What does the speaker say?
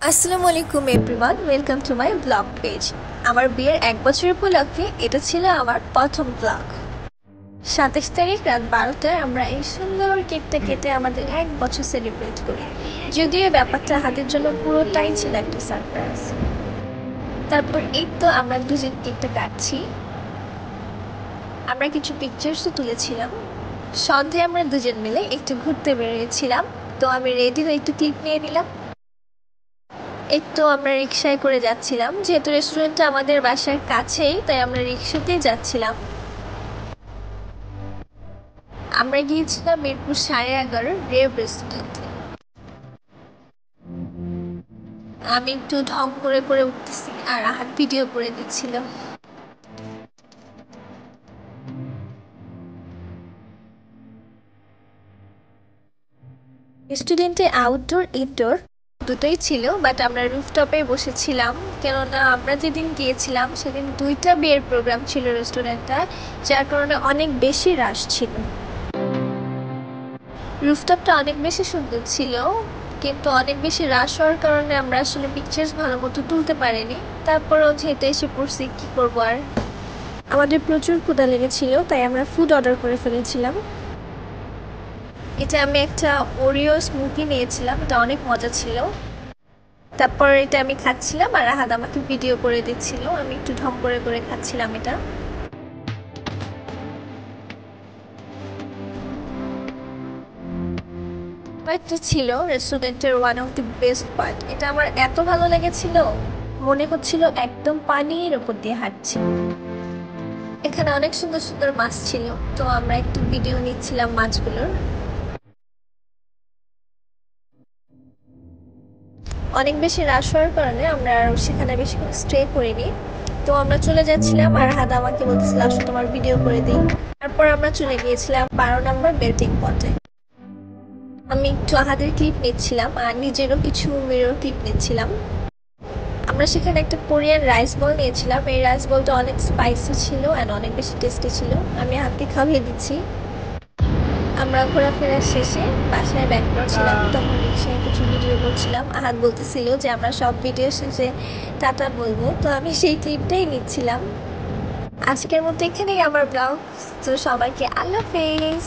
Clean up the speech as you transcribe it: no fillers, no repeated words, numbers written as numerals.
আসসালামু আলাইকুম everyone, welcome to my blog page. আমার বিয়ের 1 বছর উপলক্ষে এটা ছিল আমার প্রথম ব্লগ। 27 তারিখ রাত 12টায় আমরা এই সুন্দর কেকটা কেটে আমাদের 1 বছর সেলিব্রেট করি। যদিও ব্যাপারটা হাতের জন্য পুরোটাই ছিল একটা সারপ্রাইজ। তারপর এই তো আমরা দুজন কেকটা কাটছি। আমরা কিছু পিকচার্সও তুলেছিলাম। সন্ধ্যায় আমরা দুজন মিলে একটু ঘুরতে বেরিয়েছিলাম, তো আমি রেডি হয়ে একটু ক্লিপ নিয়ে নিলাম। একটু আমরা রিক্সায় করে যাচ্ছিলাম, যেহেতু রেস্টুরেন্টটা আমাদের বাসার কাছেই, তাই আমরা রিক্সাতেই যাচ্ছিলাম। আমরা গিয়েছিলাম মিরপুর 11.5 রেভ রেস্টুরেন্টে। আমি একটু ঢং করে করে উঠতেছি আর হাত ভিডিও করে দিচ্ছিল। রেস্টুরেন্টে আউটডোর ইনডোর দুটোই ছিল, বাট আমরা রুফটপে বসেছিলাম, কেননা আমরা যেদিন গিয়েছিলাম সেদিন 2টা বিয়ের প্রোগ্রাম ছিল রেস্টুরেন্টটায়, যার কারণে অনেক বেশি রাশ ছিল। রুফটপটা অনেক বেশি সুন্দর ছিল, কিন্তু অনেক বেশি রাশ হওয়ার কারণে আমরা আসলে পিকচার্স ভালো মতো তুলতে পারিনি। তারপরেও যেহেতু এসে পড়ছি, কী করবো আর। আমাদের প্রচুর ক্ষুধা লেগেছিল, তাই আমরা ফুড অর্ডার করে ফেলেছিলাম। এটা আমি একটা ওরিও স্মুদি নিয়েছিলাম, এটা অনেক মজা ছিল। তারপর এটা আমি খাচ্ছিলাম আর রাহাত আমাকে ভিডিও করে দিচ্ছিল, আমি একটু ঢং করে করে খাচ্ছিলাম এটা। একটা ছিল রেস্টুরেন্টের one of the best part, এটা আমার এত ভালো লেগেছিল, মনে হচ্ছিল একদম পানির উপর দিয়ে হাঁটছি। এখানে অনেক সুন্দর সুন্দর মাছ ছিল, তো আমরা একটু ভিডিও নিচ্ছিলাম মাছগুলোর। অনেক বেশি রাশ হওয়ার কারণে আমরা সেখানে বেশি করে স্টে করিনি, তো আমরা চলে যাচ্ছিলাম আর হাদা আমাকে বলতেছিল আসো তোমার ভিডিও করে দিই। তারপর আমরা চলে গিয়েছিলাম 12 নম্বর বেল্টিং পটে। আমি একটু হাতের ক্লিপ নিচ্ছিলাম আর নিজেরও কিছু মিরর ক্লিপ নিচ্ছিলাম। আমরা সেখানে একটা কোরিয়ান রাইস বল নিয়েছিলাম, এই রাইস বলটা অনেক স্পাইসি ছিল অ্যান্ড অনেক বেশি টেস্টি ছিল। আমি হাতকে খাইয়ে দিচ্ছি। আমরা ঘোরাফেরা শেষে বাসায় ব্যাক করছিলাম, তখন রিক্সায় কিছু ভিডিও করছিলাম। হাত বলতেছিল যে আমরা সব ভিডিও শেষে টাটা বলবো, তো আমি সেই ক্লিপটাই নিচ্ছিলাম। আজকের মতো এখানেই আমার ব্লগ। তো সবাইকে আল্লাহ হাফেজ।